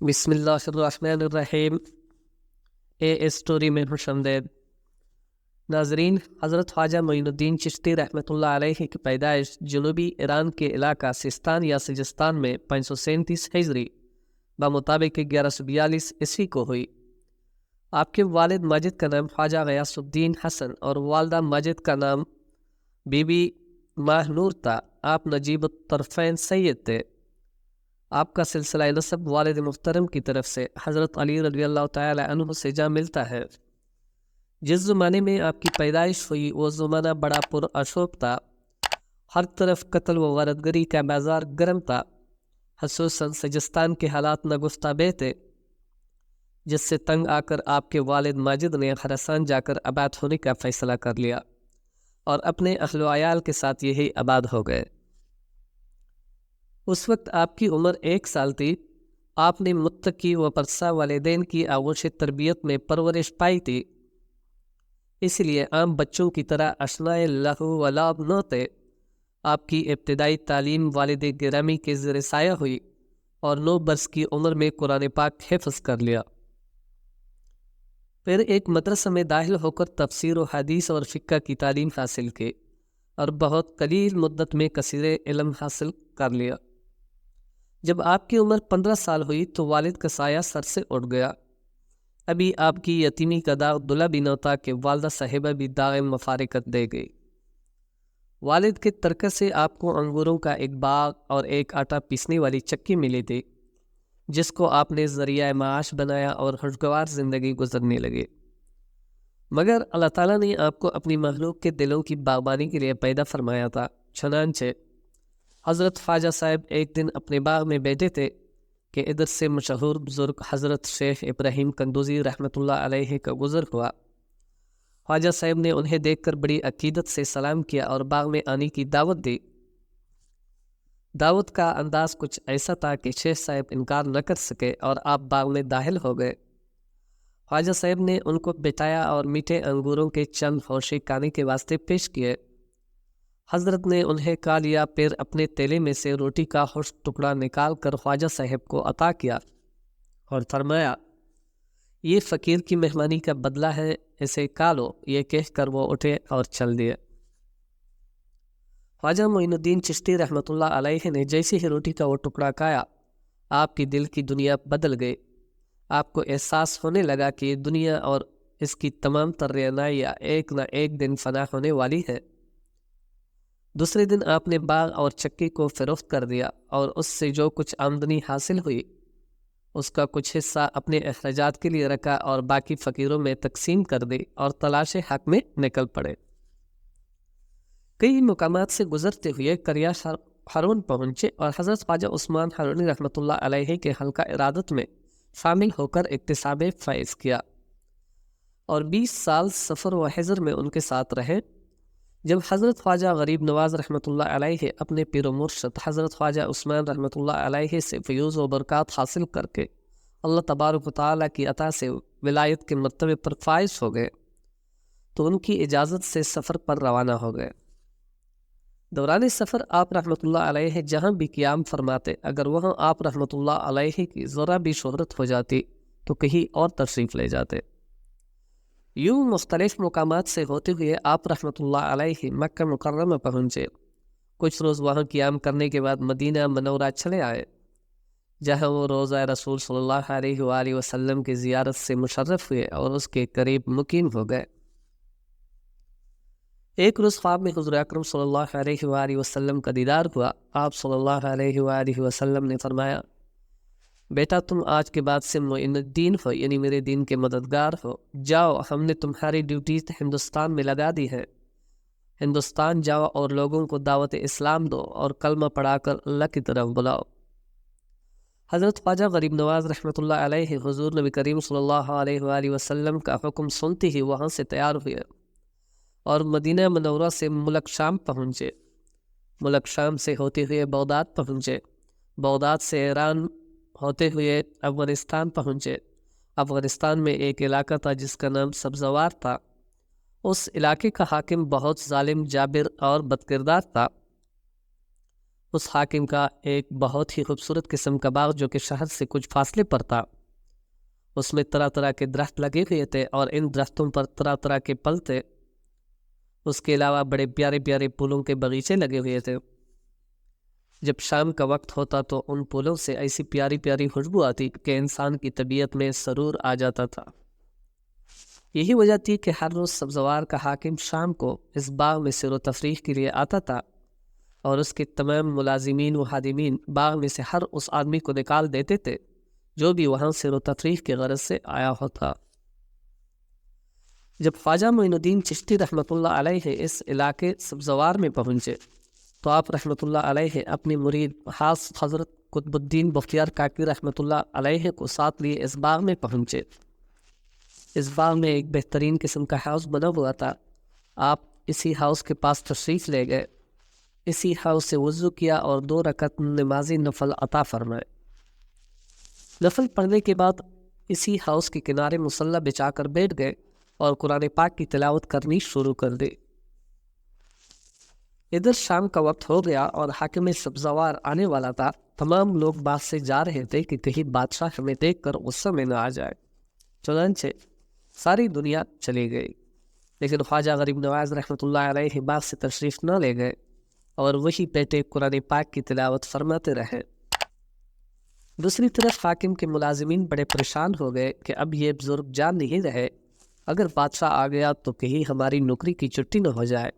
بسم اللہ الرحمن الرحیم۔ اسٹوری میں خوش آمدید۔ ناظرین، حضرت خواجہ معین الدین چشتی رحمۃ اللہ علیہ کی پیدائش جنوبی ایران کے علاقہ سیستان یا سجستان میں 537 ہجری بمطابق 1142 عیسوی کو ہوئی۔ آپ کے والد ماجد کا نام خواجہ غیاث الدین حسن اور والدہ ماجد کا نام بی بی ماہ نور تھا۔ آپ نجیب الطرفین سید تھے۔ آپ کا سلسلہ نسب والد محترم کی طرف سے حضرت علی رضی اللہ تعالی عنہ سے جا ملتا ہے۔ جس زمانے میں آپ کی پیدائش ہوئی وہ زمانہ بڑا پراشوب تھا۔ ہر طرف قتل و غارت گری کا بازار گرم تھا، خصوصاً سجستان کے حالات نگفتہ بے تھے، جس سے تنگ آ کر آپ کے والد ماجد نے خراسان جا کر آباد ہونے کا فیصلہ کر لیا اور اپنے اہل و عیال کے ساتھ یہی آباد ہو گئے۔ اس وقت آپ کی عمر 1 سال تھی۔ آپ نے متقی و پرسا والدین کی آغوش تربیت میں پرورش پائی تھی، اس لیے عام بچوں کی طرح اشنائے لہو و لعب نہ تھے۔ آپ کی ابتدائی تعلیم والد گرامی کے زیر سایہ ہوئی اور 9 برس کی عمر میں قرآن پاک حفظ کر لیا۔ پھر ایک مدرسہ میں داخل ہو کر تفسیر و حدیث اور فقہ کی تعلیم حاصل کی اور بہت قلیل مدت میں کثیر علم حاصل کر لیا۔ جب آپ کی عمر 15 سال ہوئی تو والد کا سایہ سر سے اٹھ گیا۔ ابھی آپ کی یتیمی کا داغ دلہ بھی نہ تھا کہ والدہ صاحبہ بھی دائم مفارقت دے گئی۔ والد کے ترکے سے آپ کو انگوروں کا ایک باغ اور ایک آٹا پیسنے والی چکی ملی تھی، جس کو آپ نے ذریعہ معاش بنایا اور خوشگوار زندگی گزرنے لگے۔ مگر اللہ تعالیٰ نے آپ کو اپنی مخلوق کے دلوں کی باغبانی کے لیے پیدا فرمایا تھا۔ چنانچہ حضرت خواجہ صاحب ایک دن اپنے باغ میں بیٹھے تھے کہ ادھر سے مشہور بزرگ حضرت شیخ ابراہیم قندوزی رحمۃ اللہ علیہ کا گزر ہوا۔ خواجہ صاحب نے انہیں دیکھ کر بڑی عقیدت سے سلام کیا اور باغ میں آنے کی دعوت دی۔ دعوت کا انداز کچھ ایسا تھا کہ شیخ صاحب انکار نہ کر سکے اور آپ باغ میں داخل ہو گئے۔ خواجہ صاحب نے ان کو بٹھایا اور میٹھے انگوروں کے چند ہوشے کھانے کے واسطے پیش کیے۔ حضرت نے انہیں کھا لیا، پھر اپنے تیلے میں سے روٹی کا خشک ٹکڑا نکال کر خواجہ صاحب کو عطا کیا اور فرمایا، یہ فقیر کی مہمانی کا بدلہ ہے، اسے کھا لو۔ یہ کہہ کر وہ اٹھے اور چل دیے۔ خواجہ معین الدین چشتی رحمۃ اللہ علیہ نے جیسے ہی روٹی کا وہ ٹکڑا کھایا، آپ کی دل کی دنیا بدل گئی۔ آپ کو احساس ہونے لگا کہ یہ دنیا اور اس کی تمام تر رعنائیاں ایک نہ ایک دن فنا ہونے والی ہے۔ دوسرے دن آپ نے باغ اور چکی کو فروخت کر دیا اور اس سے جو کچھ آمدنی حاصل ہوئی اس کا کچھ حصہ اپنے اخراجات کے لیے رکھا اور باقی فقیروں میں تقسیم کر دی اور تلاش حق میں نکل پڑے۔ کئی مقامات سے گزرتے ہوئے کریا ہارون پہنچے اور حضرت خواجہ عثمان ہارونی رحمۃ اللہ علیہ کے حلقہ ارادت میں شامل ہو کر اکتساب فیض کیا اور 20 سال سفر و حضر میں ان کے ساتھ رہے۔ جب حضرت خواجہ غریب نواز رحمۃ اللہ علیہ اپنے پیر و مرشد حضرت خواجہ عثمان رحمۃ اللہ علیہ سے فیوز و برکات حاصل کر کے اللہ تبارک و تعالیٰ کی عطا سے ولایت کے مرتبے پر فائز ہو گئے تو ان کی اجازت سے سفر پر روانہ ہو گئے۔ دوران سفر آپ رحمۃ اللہ علیہ جہاں بھی قیام فرماتے، اگر وہاں آپ رحمۃ اللہ علیہ کی ذرا بھی شہرت ہو جاتی تو کہیں اور تشریف لے جاتے۔ یوں مختلف مقامات سے ہوتے ہوئے آپ رحمۃ اللہ علیہ مکہ مکرمہ پہنچے۔ کچھ روز وہاں قیام کرنے کے بعد مدینہ منورہ چلے آئے، جہاں وہ روضہ رسول صلی اللہ علیہ وآلہ وسلم کی زیارت سے مشرف ہوئے اور اس کے قریب مقیم ہو گئے۔ ایک روز خواب میں حضور اکرم صلی اللہ علیہ وآلہ وسلم کا دیدار ہوا۔ آپ صلی اللہ علیہ وآلہ وسلم نے فرمایا، بیٹا تم آج کے بعد سے معین الدین ہو، یعنی میرے دین کے مددگار ہو۔ جاؤ، ہم نے تمہاری ڈیوٹی ہندوستان میں لگا دی ہے۔ ہندوستان جاؤ اور لوگوں کو دعوت اسلام دو اور کلمہ پڑھا کر اللہ کی طرف بلاؤ۔ حضرت خواجہ غریب نواز رحمۃ اللہ علیہ حضور نبی کریم صلی اللہ علیہ وآلہ وسلم کا حکم سنتے ہی وہاں سے تیار ہوئے اور مدینہ منورہ سے ملک شام پہنچے۔ ملک شام سے ہوتے ہوئے بغداد پہنچے۔ بغداد سے ایران ہوتے ہوئے افغانستان پہنچے۔ افغانستان میں ایک علاقہ تھا جس کا نام سبزوار تھا۔ اس علاقے کا حاکم بہت ظالم، جابر اور بد کردار تھا۔ اس حاکم کا ایک بہت ہی خوبصورت قسم کا باغ جو کہ شہر سے کچھ فاصلے پر تھا، اس میں طرح طرح کے درخت لگے ہوئے تھے اور ان درختوں پر طرح طرح کے پھل تھے۔ اس کے علاوہ بڑے پیارے پیارے پھولوں کے باغیچے لگے ہوئے تھے۔ جب شام کا وقت ہوتا تو ان پھولوں سے ایسی پیاری پیاری خوشبو آتی کہ انسان کی طبیعت میں سرور آ جاتا تھا۔ یہی وجہ تھی کہ ہر روز سبزوار کا حاکم شام کو اس باغ میں سیر و تفریح کے لیے آتا تھا، اور اس کے تمام ملازمین و خادمین باغ میں سے ہر اس آدمی کو نکال دیتے تھے جو بھی وہاں سیر و تفریح کے غرض سے آیا ہوتا۔ جب خواجہ معین الدین چشتی رحمۃ اللہ علیہ اس علاقے سبزوار میں پہنچے تو آپ رحمۃ اللہ علیہ اپنی مرید خاص حضرت قطب الدین بختیار کاکی رحمۃ اللہ علیہ کو ساتھ لیے اس باغ میں پہنچے۔ اس باغ میں ایک بہترین قسم کا ہاؤس بنا ہوا تھا۔ آپ اسی ہاؤس کے پاس تشریف لے گئے، اسی ہاؤس سے وضو کیا اور 2 رکعت نمازی نفل عطا فرمائے۔ نفل پڑھنے کے بعد اسی ہاؤس کے کنارے مصلی بچھا کر بیٹھ گئے اور قرآن پاک کی تلاوت کرنی شروع کر دی۔ ادھر شام کا وقت ہو گیا اور حاکم سبزوار آنے والا تھا۔ تمام لوگ باغ سے جا رہے تھے کہ کہیں بادشاہ ہمیں دیکھ کر غصے میں نہ آ جائے، چنانچہ ساری دنیا چلی گئی، لیکن خواجہ غریب نواز رحمۃ اللہ علیہ باغ سے تشریف نہ لے گئے اور وہی بیٹھے قرآن پاک کی تلاوت فرماتے رہے۔ دوسری طرف حاکم کے ملازمین بڑے پریشان ہو گئے کہ اب یہ بزرگ جان نہیں رہے، اگر بادشاہ آ گیا تو کہیں ہماری نوکری کی چھٹی نہ ہو جائے۔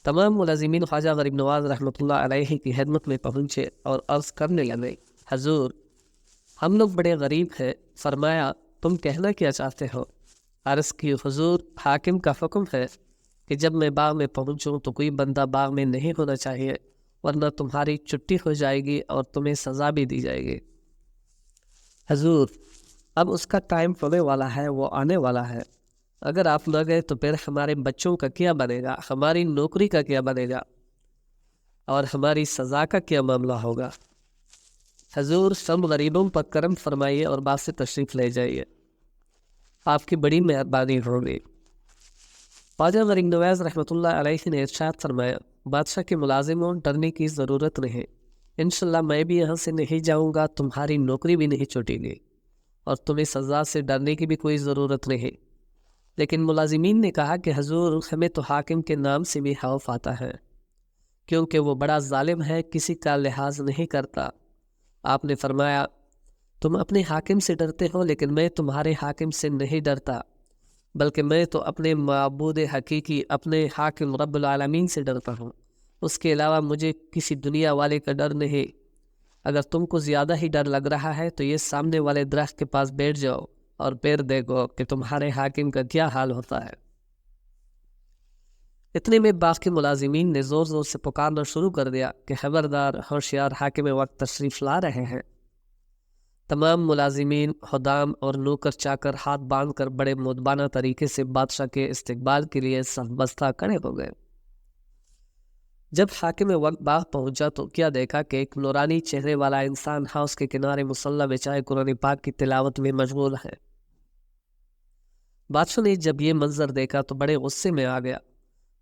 تمام ملازمین خواجہ غریب نواز رحمۃ اللہ علیہ کی خدمت میں پہنچے اور عرض کرنے لگے، حضور ہم لوگ بڑے غریب ہیں، فرمایا تم کہنا کیا چاہتے ہو؟ عرض کی، حضور حاکم کا حکم ہے کہ جب میں باغ میں پہنچوں تو کوئی بندہ باغ میں نہیں ہونا چاہیے، ورنہ تمہاری چھٹی ہو جائے گی اور تمہیں سزا بھی دی جائے گی۔ حضور اب اس کا ٹائم ہونے والا ہے، وہ آنے والا ہے، اگر آپ نہ گئے تو پھر ہمارے بچوں کا کیا بنے گا، ہماری نوکری کا کیا بنے گا، اور ہماری سزا کا کیا معاملہ ہوگا؟ حضور سب غریبوں پر کرم فرمائیے اور باغ سے تشریف لے جائیے، آپ کی بڑی مہربانی ہوگی۔ خواجہ غریب نواز رحمۃ اللہ علیہ نے ارشاد فرمایا، بادشاہ کے ملازموں ڈرنے کی ضرورت نہیں، انشاءاللہ میں بھی یہاں سے نہیں جاؤں گا، تمہاری نوکری بھی نہیں چھوٹے گی اور تمہیں سزا سے ڈرنے کی بھی کوئی ضرورت نہیں۔ لیکن ملازمین نے کہا کہ حضور ہمیں تو حاکم کے نام سے بھی خوف آتا ہے، کیونکہ وہ بڑا ظالم ہے، کسی کا لحاظ نہیں کرتا۔ آپ نے فرمایا، تم اپنے حاکم سے ڈرتے ہو لیکن میں تمہارے حاکم سے نہیں ڈرتا، بلکہ میں تو اپنے معبود حقیقی اپنے حاکم رب العالمین سے ڈرتا ہوں، اس کے علاوہ مجھے کسی دنیا والے کا ڈر نہیں۔ اگر تم کو زیادہ ہی ڈر لگ رہا ہے تو یہ سامنے والے درخت کے پاس بیٹھ جاؤ اور پھر دیکھو کہ تمہارے حاکم کا کیا حال ہوتا ہے۔ اتنے میں باغ کے ملازمین نے زور زور سے پکارنا شروع کر دیا کہ خبردار، ہوشیار، حاکم وقت تشریف لا رہے ہیں۔ تمام ملازمین، خدام اور نوکر چاکر ہاتھ باندھ کر بڑے مدبانہ طریقے سے بادشاہ کے استقبال کے لیے صف بستہ کھڑے ہو گئے۔ جب حاکم وقت باغ پہنچا تو کیا دیکھا کہ ایک نورانی چہرے والا انسان ہاؤس کے کنارے مصلی بچھائے قرآن پاک کی تلاوت میں مشغول ہے۔ بادشاہ نے جب یہ منظر دیکھا تو بڑے غصے میں آ گیا،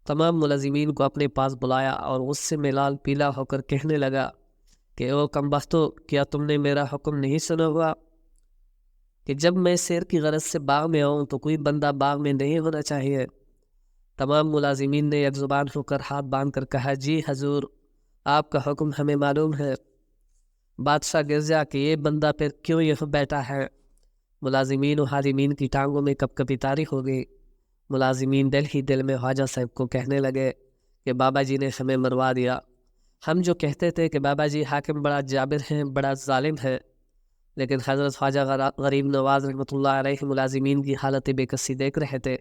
تمام ملازمین کو اپنے پاس بلایا اور غصے میں لال پیلا ہو کر کہنے لگا کہ او کمبختو، کیا تم نے میرا حکم نہیں سنا ہوا کہ جب میں سیر کی غرض سے باغ میں آؤں تو کوئی بندہ باغ میں نہیں ہونا چاہیے؟ تمام ملازمین نے یک زبان ہو کر ہاتھ باندھ کر کہا، جی حضور آپ کا حکم ہمیں معلوم ہے۔ بادشاہ گرجا کہ یہ بندہ پھر کیوں یہاں بیٹھا ہے؟ ملازمین و حاکمین کی ٹانگوں میں کپ کپی طاری ہو گئی۔ ملازمین دل ہی دل میں خواجہ صاحب کو کہنے لگے کہ بابا جی نے ہمیں مروا دیا، ہم جو کہتے تھے کہ بابا جی حاکم بڑا جابر ہیں، بڑا ظالم ہے، لیکن حضرت خواجہ غریب نواز رحمۃ اللہ علیہ ملازمین کی حالت بے کسی دیکھ رہے تھے۔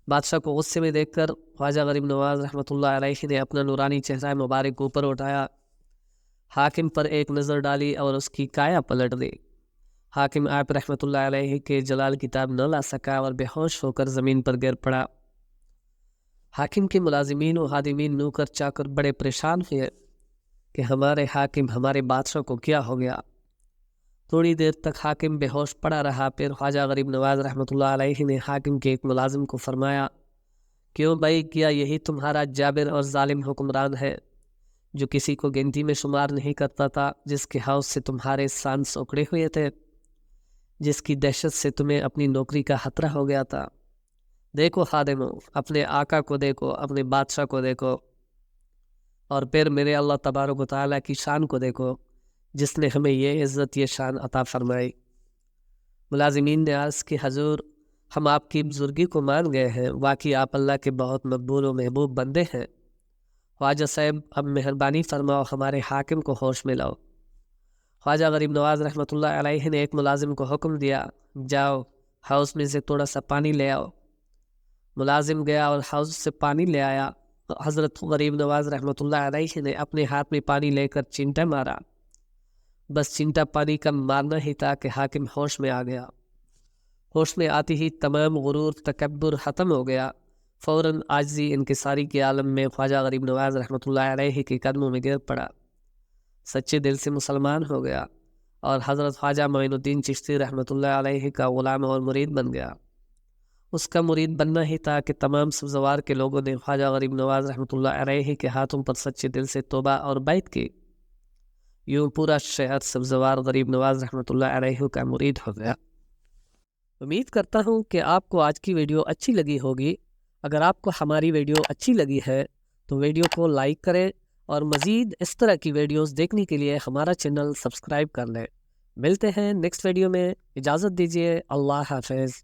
بادشاہ کو غصے میں دیکھ کر خواجہ غریب نواز رحمۃ اللہ علیہ نے اپنا نورانی چہرہ مبارک اوپر اٹھایا، حاکم پر ایک نظر ڈالی اور اس کی کایا پلٹ دی۔ حاکم آپ رحمۃ اللہ علیہ کے جلال کتاب نہ لا سکا اور بے ہوش ہو کر زمین پر گر پڑا۔ حاکم کے ملازمین و خادمین نوکر چاکر بڑے پریشان ہوئے کہ ہمارے حاکم، ہمارے بادشاہ کو کیا ہو گیا۔ تھوڑی دیر تک حاکم بے ہوش پڑا رہا، پھر خواجہ غریب نواز رحمۃ اللہ علیہ نے حاکم کے ایک ملازم کو فرمایا، کیوں بھائی، کیا یہی تمہارا جابر اور ظالم حکمران ہے؟ جو کسی کو گنتی میں شمار نہیں کرتا تھا، جس کے حوض سے تمہارے سانس اکڑے ہوئے تھے، جس کی دہشت سے تمہیں اپنی نوکری کا خطرہ ہو گیا تھا۔ دیکھو خادموں، اپنے آقا کو دیکھو، اپنے بادشاہ کو دیکھو، اور پھر میرے اللہ تبارک و تعالیٰ کی شان کو دیکھو، جس نے ہمیں یہ عزت، یہ شان عطا فرمائی۔ ملازمین نے عرض کہ حضور، ہم آپ کی بزرگی کو مان گئے ہیں، واقعی آپ اللہ کے بہت مقبول و محبوب بندے ہیں۔ خواجہ صاحب اب مہربانی فرماؤ، ہمارے حاکم کو ہوش میں لاؤ۔ خواجہ غریب نواز رحمۃ اللہ علیہ نے ایک ملازم کو حکم دیا، جاؤ حوض میں سے تھوڑا سا پانی لے آؤ۔ ملازم گیا اور حوض سے پانی لے آیا۔ حضرت غریب نواز رحمۃ اللہ علیہ نے اپنے ہاتھ میں پانی لے کر چمٹا مارا، بس چمٹا پانی کا مارنا ہی تھا کہ حاکم ہوش میں آ گیا۔ ہوش میں آتی ہی تمام غرور تکبر ختم ہو گیا، فوراً عاجزی انکساری کے عالم میں خواجہ غریب نواز رحمۃ اللہ علیہ کے قدموں میں گر پڑا، سچے دل سے مسلمان ہو گیا، اور حضرت خواجہ معین الدین چشتی رحمۃ اللہ علیہ کا غلام اور مرید بن گیا۔ اس کا مرید بننا ہی تھا کہ تمام سبزوار کے لوگوں نے خواجہ غریب نواز رحمۃ اللہ علیہ کے ہاتھوں پر سچے دل سے توبہ اور بیعت کی۔ یوں پورا شہر سبزوار غریب نواز رحمۃ اللہ علیہ کا مرید ہو گیا۔ امید کرتا ہوں کہ آپ کو آج کی ویڈیو اچھی لگی ہوگی۔ اگر آپ کو ہماری ویڈیو اچھی لگی ہے تو ویڈیو کو لائک کریں، اور مزید اس طرح کی ویڈیوز دیکھنے کے لیے ہمارا چینل سبسکرائب کر لیں۔ ملتے ہیں نیکسٹ ویڈیو میں، اجازت دیجیے، اللہ حافظ۔